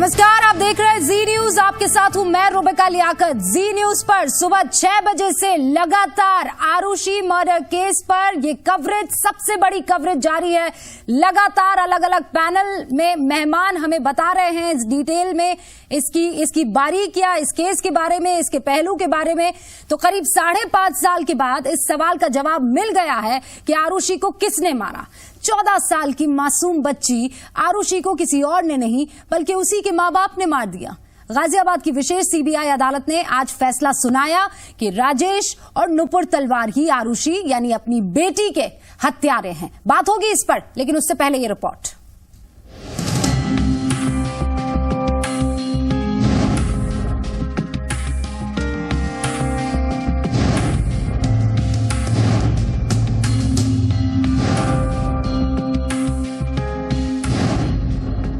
नमस्कार, आप देख रहे हैं जी न्यूज। आपके साथ हूं मैं रुबिका लियाकत। जी न्यूज पर सुबह 6 बजे से लगातार आरुषि मर्डर केस पर ये कवरेज, सबसे बड़ी कवरेज जारी है। लगातार अलग अलग पैनल में मेहमान हमें बता रहे हैं इस डिटेल में इसकी बारीकियां, इस केस के बारे में, इसके पहलू के बारे में। तो करीब 5.5 साल के बाद इस सवाल का जवाब मिल गया है कि आरुषि को किसने मारा। 14 साल की मासूम बच्ची आरुषि को किसी और ने नहीं बल्कि उसी के मां बाप ने मार दिया। गाजियाबाद की विशेष सीबीआई अदालत ने आज फैसला सुनाया कि राजेश और नुपुर तलवार ही आरुषि यानी अपनी बेटी के हत्यारे हैं। बात होगी इस पर, लेकिन उससे पहले ये रिपोर्ट।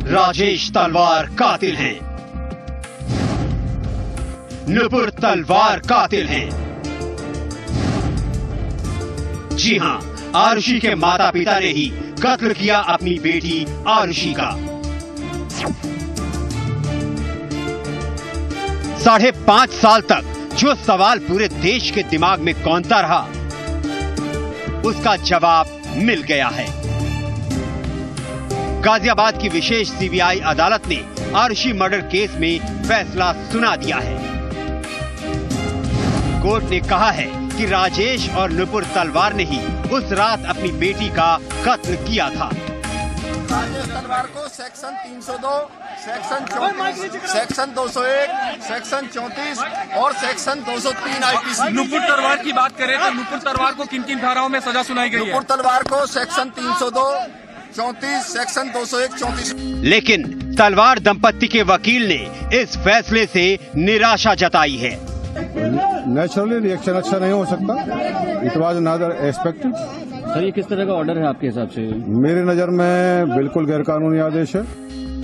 राजेश तलवार कातिल हैं, नुपुर तलवार कातिल हैं। जी हां, आरुषि के माता पिता ने ही कत्ल किया अपनी बेटी आरुषि का। 5.5 साल तक जो सवाल पूरे देश के दिमाग में कौंधता रहा, उसका जवाब मिल गया है। गाजियाबाद की विशेष सीबीआई अदालत ने आरुषि मर्डर केस में फैसला सुना दिया है। कोर्ट ने कहा है कि राजेश और नुपुर तलवार ने ही उस रात अपनी बेटी का कत्ल किया था। राजेश तलवार को सेक्शन 302, सेक्शन 34, सेक्शन 201, सेक्शन 34 और सेक्शन 203 आईपीसी। नुपुर तलवार की बात करें तो नुपुर तलवार को किन किन धाराओं में सजा सुनाई गई है? नुपुर तलवार को सेक्शन 302, 34, सेक्शन 201, 34। लेकिन तलवार दंपत्ति के वकील ने इस फैसले से निराशा जताई है। नेचुरली रिएक्शन अच्छा नहीं हो सकता। It was not expected. Sir, ये किस तरह का ऑर्डर है आपके हिसाब से? मेरी नजर में बिल्कुल गैरकानूनी आदेश है।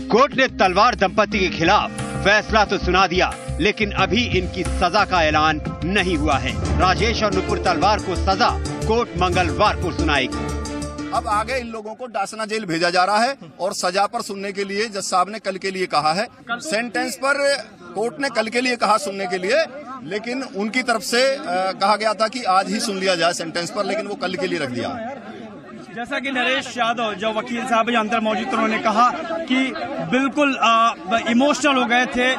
कोर्ट ने तलवार दंपत्ति के खिलाफ फैसला तो सुना दिया, लेकिन अभी इनकी सजा का ऐलान नहीं हुआ है। राजेश और नुपुर तलवार को सजा कोर्ट मंगलवार को सुनाएगी। अब आगे इन लोगों को डासना जेल भेजा जा रहा है और सजा पर सुनने के लिए जज साहब ने कल के लिए कहा है। सेंटेंस पर कोर्ट ने कल के लिए कहा सुनने के लिए, लेकिन उनकी तरफ से कहा गया था कि आज ही सुन लिया जाए सेंटेंस पर, लेकिन वो कल के लिए रख दिया। जैसा कि नरेश यादव जो वकील साहब अंदर मौजूद थे, उन्होंने कहा कि बिल्कुल इमोशनल हो गए थे।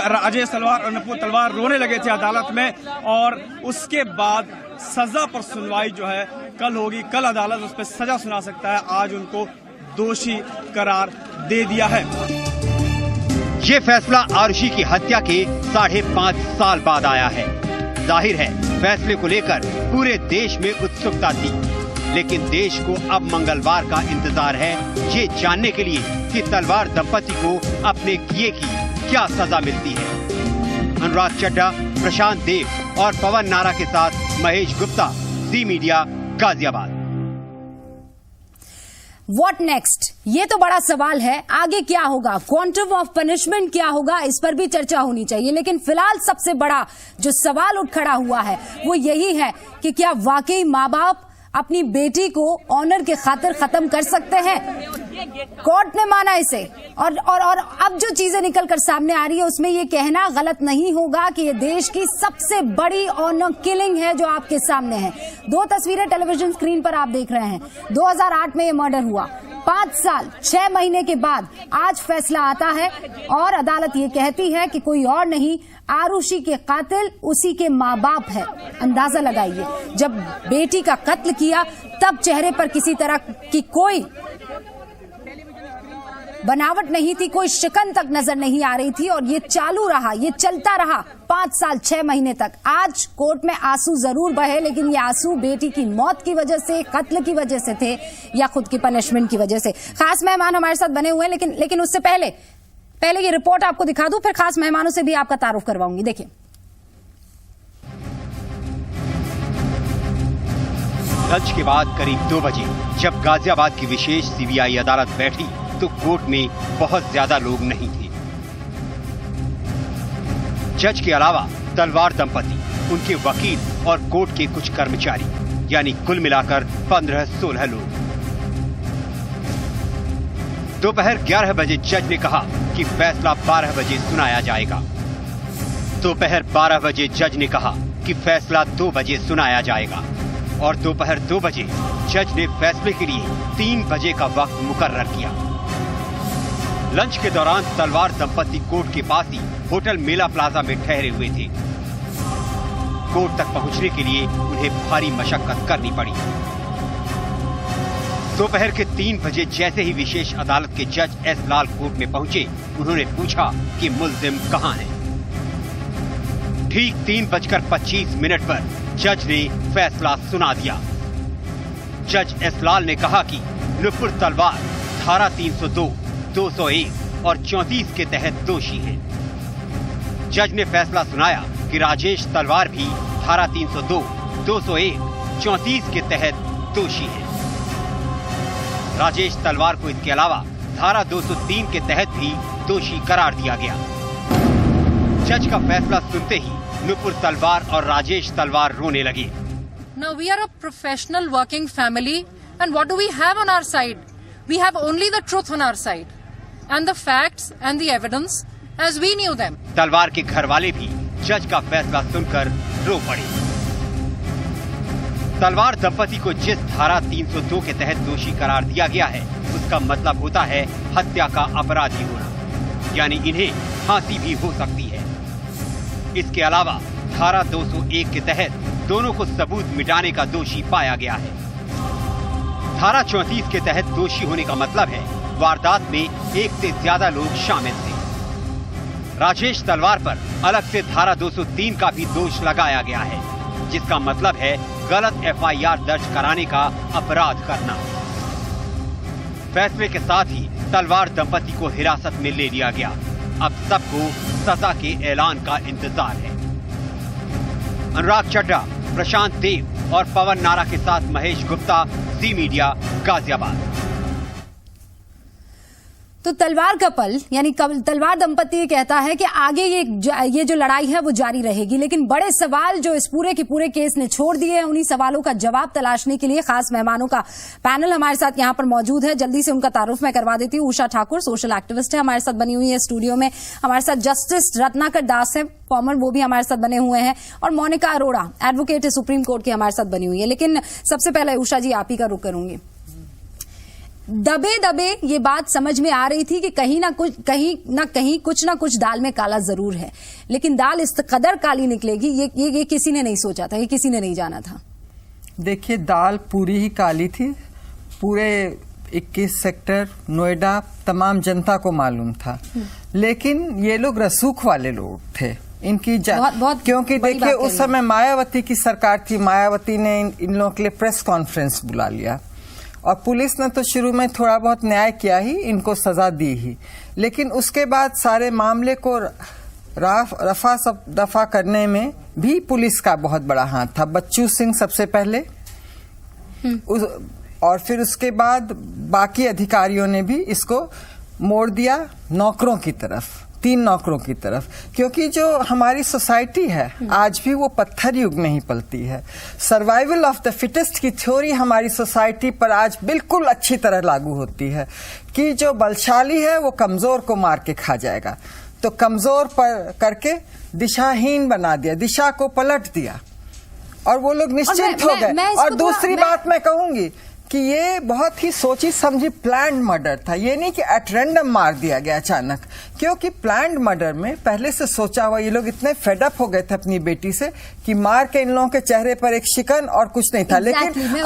राजेश तलवार और नुपुर तलवार रोने लगे थे अदालत में, और उसके बाद सजा पर सुनवाई जो है कल होगी। कल अदालत उस पर सजा सुना सकता है। आज उनको दोषी करार दे दिया है। ये फैसला आरुषि की हत्या के 5.5 साल बाद आया है। जाहिर है फैसले को लेकर पूरे देश में उत्सुकता थी, लेकिन देश को अब मंगलवार का इंतजार है ये जानने के लिए कि तलवार दंपति को अपने किए की क्या सजा मिलती है। अनुराग चड्ढा, प्रशांत देव और पवन नारा के साथ महेश गुप्ता, जी मीडिया, गाजियाबाद। व्हाट नेक्स्ट, ये तो बड़ा सवाल है। आगे क्या होगा, क्वांटम ऑफ पनिशमेंट क्या होगा, इस पर भी चर्चा होनी चाहिए। लेकिन फिलहाल सबसे बड़ा जो सवाल उठ खड़ा हुआ है वो यही है कि क्या वाकई माँ बाप अपनी बेटी को ऑनर के खातिर खत्म कर सकते हैं? कोर्ट ने माना इसे, और अब जो चीजें निकलकर सामने आ रही है उसमें ये कहना गलत नहीं होगा कि ये देश की सबसे बड़ी ऑनर किलिंग है जो आपके सामने है। 2 तस्वीरें टेलीविजन स्क्रीन पर आप देख रहे हैं। 2008 में ये मर्डर हुआ। 5 साल 6 महीने के बाद आज फैसला आता है और अदालत ये कहती है कि कोई और नहीं, आरुषि के कातिल उसी के माँ बाप है। अंदाजा लगाइए, जब बेटी का कत्ल किया तब चेहरे पर किसी तरह की कोई बनावट नहीं थी, कोई शिकन तक नजर नहीं आ रही थी, और ये चालू रहा, ये चलता रहा 5 साल 6 महीने तक। आज कोर्ट में आंसू जरूर बहे, लेकिन ये आंसू बेटी की मौत की वजह से, कत्ल की वजह से थे या खुद की पनिशमेंट की वजह से। खास मेहमान हमारे साथ बने हुए हैं, लेकिन उससे पहले ये रिपोर्ट आपको दिखा दूं, फिर खास मेहमानों से भी आपका तारुफ करवाऊंगी। देखिए, लंच के बाद करीब 2 बजे जब गाजियाबाद की विशेष सीबीआई अदालत बैठी तो कोर्ट में बहुत ज्यादा लोग नहीं थे। जज के अलावा तलवार दंपति, उनके वकील और कोर्ट के कुछ कर्मचारी, यानी कुल मिलाकर 15-16 लोग। दोपहर 11 बजे जज ने कहा कि फैसला 12 बजे सुनाया जाएगा। दोपहर 12 बजे जज ने कहा कि फैसला 2 बजे सुनाया जाएगा और दोपहर 2 बजे जज ने फैसले के लिए 3 बजे का वक्त मुकर्रर किया। लंच के दौरान तलवार दंपति कोर्ट के पास ही होटल मेला प्लाजा में ठहरे हुए थे। कोर्ट तक पहुंचने के लिए उन्हें भारी मशक्कत करनी पड़ी। दोपहर के 3 बजे जैसे ही विशेष अदालत के जज एस लाल कोर्ट में पहुंचे, उन्होंने पूछा कि मुल्जिम कहां है। ठीक 3:25 पर जज ने फैसला सुना दिया। जज एस लाल ने कहा कि नुपुर तलवार धारा 302, 201 और 34 के तहत दोषी है। जज ने फैसला सुनाया कि राजेश तलवार भी धारा 302, 201, 34 के तहत दोषी है। राजेश तलवार को इसके अलावा धारा 203 के तहत भी दोषी करार दिया गया। जज का फैसला सुनते ही नुपुर तलवार और राजेश तलवार रोने लगे। Now we are a professional working family and what do we have on our side? We have only the truth on our side and the facts and the evidence as we knew them. तलवार के घर वाले भी जज का फैसला सुनकर रो पड़े। तलवार दंपति को जिस धारा 302 के तहत दोषी करार दिया गया है, उसका मतलब होता है हत्या का अपराधी होना, यानी इन्हें फांसी भी हो सकती है। इसके अलावा धारा 201 के तहत दोनों को सबूत मिटाने का दोषी पाया गया है। धारा 34 के तहत दोषी होने का मतलब है वारदात में एक से ज्यादा लोग शामिल थे। राजेश तलवार पर अलग से धारा 203 का भी दोष लगाया गया है, जिसका मतलब है गलत एफआईआर दर्ज कराने का अपराध करना। फैसले के साथ ही तलवार दंपति को हिरासत में ले लिया गया। अब सबको सजा के ऐलान का इंतजार है। अनुराग चड्ढा, प्रशांत देव और पवन नारा के साथ महेश गुप्ता, जी मीडिया, गाजियाबाद। तो तलवार कपल यानी तलवार दंपति कहता है कि आगे ये जो लड़ाई है वो जारी रहेगी, लेकिन बड़े सवाल जो इस पूरे के पूरे केस ने छोड़ दिए हैं, उन्हीं सवालों का जवाब तलाशने के लिए खास मेहमानों का पैनल हमारे साथ यहां पर मौजूद है। जल्दी से उनका तारुफ मैं करवा देती हूँ। उषा ठाकुर सोशल एक्टिविस्ट है, हमारे साथ बनी हुई है स्टूडियो में। हमारे साथ जस्टिस रत्नाकर दास है, फॉर्मर, वो भी हमारे साथ बने हुए हैं। और मोनिका अरोड़ा एडवोकेट है, सुप्रीम कोर्ट की, हमारे साथ बनी हुई है। लेकिन सबसे पहले उषा जी आप ही का रुख करूंगी। दबे ये बात समझ में आ रही थी कि कहीं ना कुछ दाल में काला जरूर है, लेकिन दाल इस कदर काली निकलेगी ये किसी ने नहीं सोचा था, ये किसी ने नहीं जाना था। देखिए, दाल पूरी ही काली थी। पूरे 21 सेक्टर नोएडा तमाम जनता को मालूम था, लेकिन ये लोग रसूख वाले लोग थे। इनकी बहुत क्योंकि देखिए उस समय मायावती की सरकार थी। मायावती ने इन लोगों के लिए प्रेस कॉन्फ्रेंस बुला लिया और पुलिस ने तो शुरू में थोड़ा बहुत न्याय किया ही, इनको सजा दी ही, लेकिन उसके बाद सारे मामले को रफा दफा करने में भी पुलिस का बहुत बड़ा हाथ था। बच्चू सिंह सबसे पहले और फिर उसके बाद बाकी अधिकारियों ने भी इसको मोड़ दिया नौकरों की तरफ, 3 नौकरों की तरफ, क्योंकि जो हमारी सोसाइटी है आज भी वो पत्थर युग में ही पलती है। सर्वाइवल ऑफ द फिटेस्ट की थ्योरी हमारी सोसाइटी पर आज बिल्कुल अच्छी तरह लागू होती है कि जो बलशाली है वो कमजोर को मार के खा जाएगा। तो कमजोर पर करके दिशाहीन बना दिया, दिशा को पलट दिया और वो लोग निश्चिंत हो गए। और दूसरी बात मैं कहूंगी कि ये बहुत ही सोची समझी प्लान्ड मर्डर था, ये नहीं कि एट रैंडम मार दिया गया अचानक, क्योंकि प्लान्ड मर्डर में पहले से सोचा हुआ। ये लोग इतने फेडअप हो गए थे अपनी बेटी से कि मार के इन लोगों के चेहरे पर एक शिकन और कुछ नहीं था। लेकिन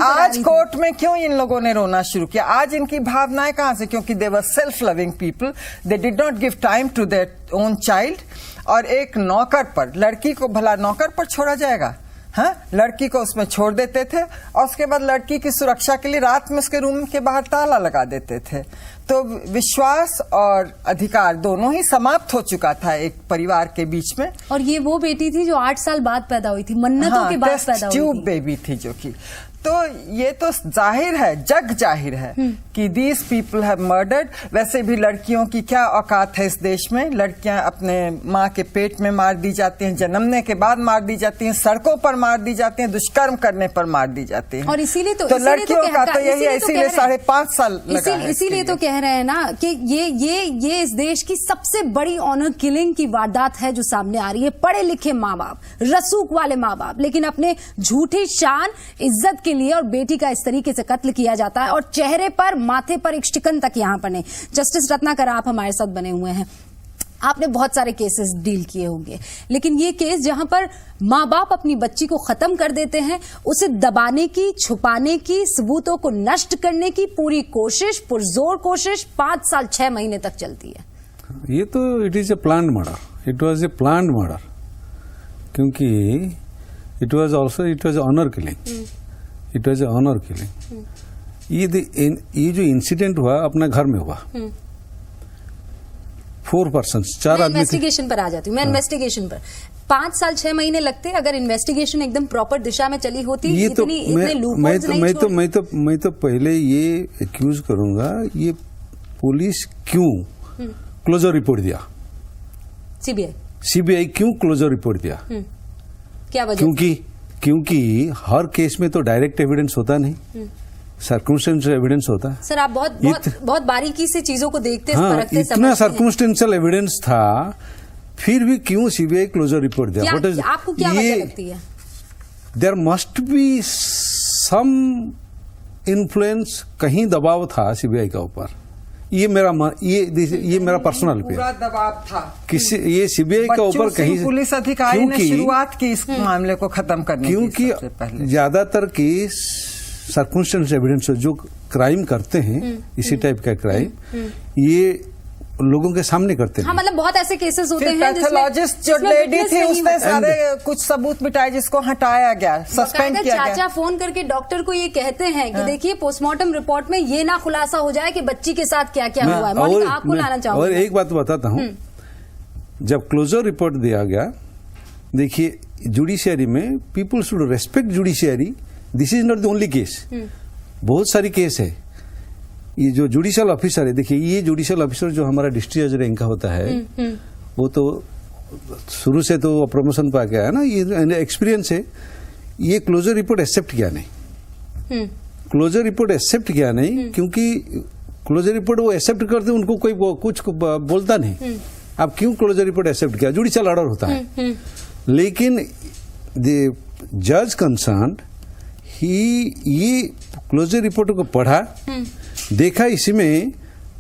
आज कोर्ट में क्यों इन लोगों ने रोना शुरू किया? आज इनकी भावनाएं कहां से? क्योंकि they were self loving people, they did not give time to their own child. और एक नौकर पर, लड़की को भला नौकर पर छोड़ा जाएगा? हाँ, लड़की को उसमें छोड़ देते थे और उसके बाद लड़की की सुरक्षा के लिए रात में उसके रूम के बाहर ताला लगा देते थे। तो विश्वास और अधिकार दोनों ही समाप्त हो चुका था एक परिवार के बीच में। और ये वो बेटी थी जो 8 साल बाद पैदा हुई थी, मन्नतों के बाद पैदा हुई थी, ट्यूब बेबी थी जो कि। तो ये तो जाहिर है, जग जाहिर है कि दीज पीपल हैव मर्डर्ड। वैसे भी लड़कियों की क्या औकात है इस देश में? लड़कियां अपने माँ के पेट में मार दी जाती हैं, जन्मने के बाद मार दी जाती हैं, सड़कों पर मार दी जाती हैं, दुष्कर्म करने पर मार दी जाती हैं। और इसीलिए तो लड़कियों का तो यही है, इसीलिए 5.5 साल लगा है। इसीलिए तो कह रहे हैं ना कि ये इस देश की सबसे बड़ी ऑनर किलिंग की वारदात है जो सामने आ रही है। पढ़े लिखे माँ बाप, रसूख वाले माँ बाप, लेकिन अपने झूठी शान, इज्जत के लिए और बेटी का इस तरीके से कत्ल किया जाता है। और चेहरे पर, माथे पर एक शिकन तक यहां पर नहीं। जस्टिस रत्नाकर, आप हमारे साथ बने हुए हैं, आपने बहुत सारे केसेस डील किए होंगे, लेकिन ये केस जहां पर माँ बाप अपनी बच्ची को खत्म कर देते हैं, उसे दबाने की, छुपाने की, सबूतों को नष्ट करने की पूरी कोशिश, पुरजोर कोशिश 5 साल 6 महीने तक चलती है। ये तो it is a planned murder, it was a planned murder, क्योंकि it was honour killing, it was a honour killing. ये जो इंसिडेंट हुआ अपने घर में हुआ, 4 पर्सन, 4 आदमी। इन्वेस्टिगेशन पर आ जाती हूँ मैं, इन्वेस्टिगेशन पर 5 साल 6 महीने लगते अगर इन्वेस्टिगेशन एकदम प्रॉपर दिशा में चली होती। ये तो मैं तो पहले ये एक्यूज करूंगा, ये पुलिस क्यों क्लोजर रिपोर्ट दिया? सीबीआई क्यों क्लोजर रिपोर्ट दिया? क्या वजह? क्योंकि हर केस में तो डायरेक्ट एविडेंस होता नहीं, सर्कमस्टेंशियल एविडेंस होता है। सर, आप बहुत बारीकी से चीजों को देखते, हाँ, इतना सर्कमस्टेंशियल एविडेंस था, फिर भी क्यों सीबीआई क्लोजर रिपोर्ट दिया? आपको क्या वजह लगती है? There must be some influence, कहीं दबाव था सीबीआई का ऊपर। ये मेरा पर्सनल पूरा दबाव था किसी, ये सीबीआई का ऊपर कहीं पुलिस अधिकारी ने शुरुआत की इस मामले को खत्म करने की। क्योंकि ज्यादातर केस सर्कमस्टेंशियल एविडेंस जो क्राइम करते हैं, इसी टाइप का क्राइम, ये लोगों के सामने करते हैं। हाँ, मतलब बहुत ऐसे केसेस होते हैं पैथोलॉजिस्ट जो लेडी थी उसने सारे कुछ सबूत मिटाए, जिसको हटाया गया, सस्पेंड किया गया। चाचा फोन करके डॉक्टर को ये कहते हैं कि देखिए पोस्टमार्टम रिपोर्ट में ये ना खुलासा हो जाए कि बच्ची के साथ क्या क्या हुआ है। मोनिका, आपको लाना चाहूंगा। और एक बात बताता हूँ, जब क्लोजर रिपोर्ट दिया गया, देखिए जुडिशियरी में people should respect judiciary. This is not the only case, बहुत सारी केस है। ये जो जुडिशियल ऑफिसर है, देखिए ये जुडिशियल ऑफिसर जो हमारा डिस्ट्रिक्ट जज रैंक का होता है, वो तो शुरू से तो प्रमोशन पा गया है ना, ये एक्सपीरियंस है। ये क्लोजर रिपोर्ट एक्सेप्ट किया नहीं, क्लोजर रिपोर्ट एक्सेप्ट किया नहीं, क्योंकि क्लोजर रिपोर्ट वो एक्सेप्ट करते उनको कोई कुछ बोलता नहीं। आप क्यों क्लोजर रिपोर्ट एक्सेप्ट किया? जुडिशियल ऑर्डर होता है। लेकिन द जज कंसर्न ये क्लोजर रिपोर्ट को पढ़ा, देखा इसमें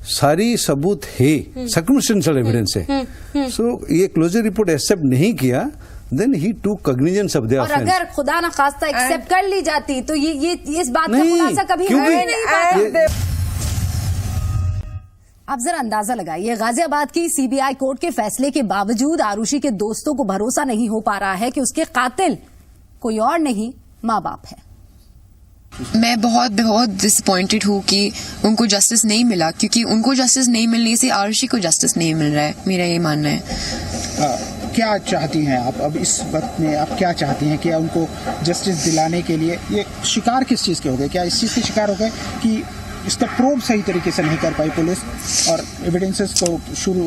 सारी सबूत है, सर्कमस्टेंशियल एविडेंस है, सो ये क्लोजर रिपोर्ट एक्सेप्ट नहीं किया, देन ही टूक कॉग्निजेंस ऑफ द ऑफेंस। और अगर खुदा न खास्ता एक्सेप्ट कर ली जाती तो ये इस बात का खुलासा कभी हो नहीं पाता। आप जरा अंदाजा लगाइए, गाजियाबाद की सीबीआई कोर्ट के फैसले के बावजूद आरुषि के दोस्तों को भरोसा नहीं हो पा रहा है कि उसके कातिल कोई और नहीं, माँ बाप है। मैं बहुत डिसअपॉइंटेड हूँ कि उनको जस्टिस नहीं मिला, क्योंकि उनको जस्टिस नहीं मिलने से आरुषि को जस्टिस नहीं मिल रहा है, मेरा ये मानना है। क्या चाहती हैं आप अब इस वक्त में? आप क्या चाहती हैं कि उनको जस्टिस दिलाने के लिए? ये शिकार किस चीज़ के हो गए? क्या इस चीज़ के शिकार हो गए कि इसका प्रोब सही तरीके से नहीं कर पाई पुलिस, और एविडेंसेस को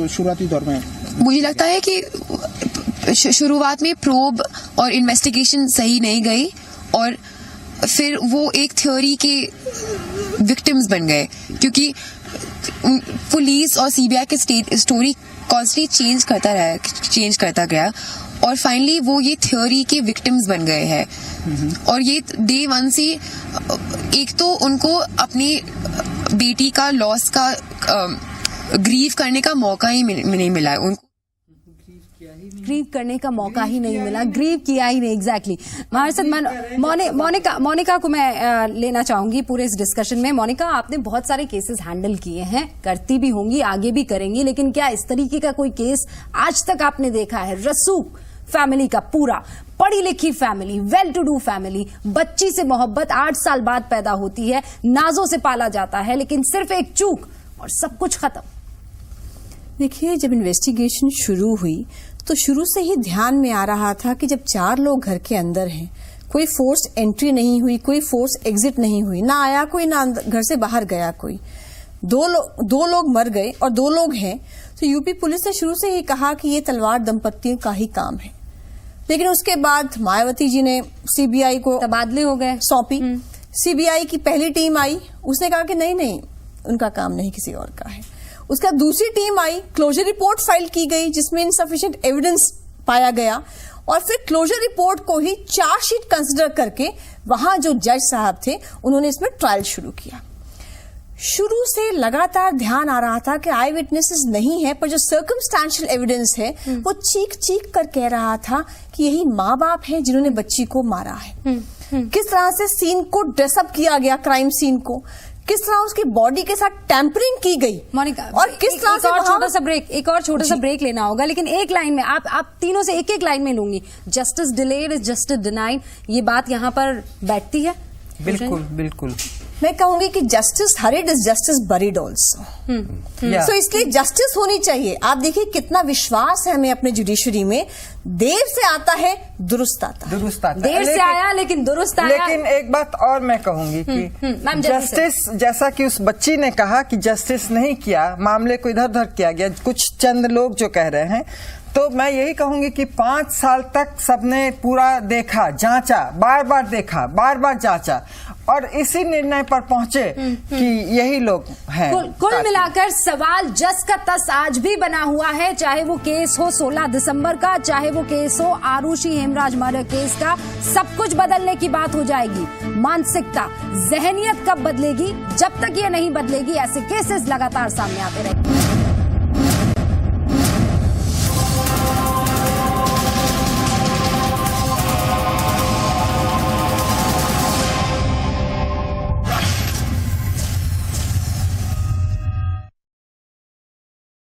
शुरुआती दौर में? मुझे लगता है कि शुरुआत में प्रोब और इन्वेस्टिगेशन सही नहीं गई, और फिर वो एक थ्योरी के विक्टिम्स बन गए, क्योंकि पुलिस और सीबीआई के स्टोरी कॉन्स्टेंटली चेंज करता गया, और फाइनली वो ये थ्योरी के विक्टिम्स बन गए हैं। और ये डे 1 से एक तो उनको अपनी बेटी का लॉस का ग्रीव करने का मौका ही नहीं मिला है, उनको ग्रीव करने का मौका ही नहीं मिला, ग्रीव किया ही नहीं। एग्जैक्टली हमारे साथ मोनिका को मैं लेना चाहूंगी पूरे इस डिस्कशन में। मोनिका, आपने बहुत सारे केसेस हैंडल किए हैं, करती भी होंगी, आगे भी करेंगी, लेकिन क्या इस तरीके का कोई केस आज तक आपने देखा है? रसूख फैमिली का पूरा, पढ़ी लिखी family, well to do family, बच्ची से मोहब्बत 8 साल बाद पैदा होती है, नाजों से पाला जाता है, लेकिन सिर्फ एक चूक और सब कुछ खत्म। देखिए, जब इन्वेस्टिगेशन शुरू हुई तो शुरू से ही ध्यान में आ रहा था कि जब 4 लोग घर के अंदर हैं, कोई फोर्स एंट्री नहीं हुई, कोई फोर्स एग्जिट नहीं हुई, ना आया कोई, ना घर से बाहर गया कोई। दो लोग मर गए और 2 लोग हैं। तो यूपी पुलिस ने शुरू से ही कहा कि ये तलवार दंपत्तियों का ही काम है, लेकिन उसके बाद मायावती जी ने सीबीआई को तबादले हो गए, सौंपी। सीबीआई की पहली टीम आई, उसने कहा कि नहीं उनका काम नहीं, किसी और का है। उसका दूसरी टीम आई, क्लोजर रिपोर्ट फाइल की गई जिसमें इनसफिशिएंट एविडेंस पाया गया, और फिर क्लोजर रिपोर्ट को ही चार्जशीट कंसिडर करके वहां जो जज साहब थे उन्होंने इसमें ट्रायल शुरू किया। शुरू से लगातार ध्यान आ रहा था कि आई विटनेसेस नहीं है, पर जो सर्कमस्टेंशियल एविडेंस है वो चीख चीख कर कह रहा था कि यही माँ बाप हैं जिन्होंने बच्ची को मारा है। किस तरह से सीन को ड्रेसअप किया गया, क्राइम सीन को किस तरह उसकी बॉडी के साथ टैंपरिंग की गई, मोनिका, और किस तरह से एक और छोटा सा ब्रेक लेना होगा, लेकिन एक लाइन में आप तीनों से एक लाइन में लूंगी। Justice delayed is justice denied, ये बात यहाँ पर बैठती है? बिल्कुल बिल्कुल। मैं कहूंगी कि justice hurried is justice buried also. So इसलिए जस्टिस होनी चाहिए। आप देखिए कितना विश्वास है हमें अपने जुडिशरी में। देर से आता है, दुरुस्त आता है। देर से आया लेकिन दुरुस्त आया। लेकिन एक बात और मैं कहूंगी कि जस्टिस, जैसा कि उस बच्ची ने कहा कि जस्टिस नहीं किया, मामले को इधर उधर किया गया, कुछ चंद लोग जो कह रहे हैं, तो मैं यही कहूंगी कि 5 साल तक सबने पूरा देखा, जांचा, बार बार देखा, बार बार जांचा, और इसी निर्णय पर पहुंचे कि यही लोग हैं। कुल मिलाकर सवाल जस का तस आज भी बना हुआ है, चाहे वो केस हो 16 दिसंबर का, चाहे वो केस हो आरुषि हेमराज मर्डर केस का। सब कुछ बदलने की बात हो जाएगी। मानसिकता, जहनियत कब बदलेगी? जब तक ये नहीं बदलेगी ऐसे केसेस लगातार सामने आते रहेंगे।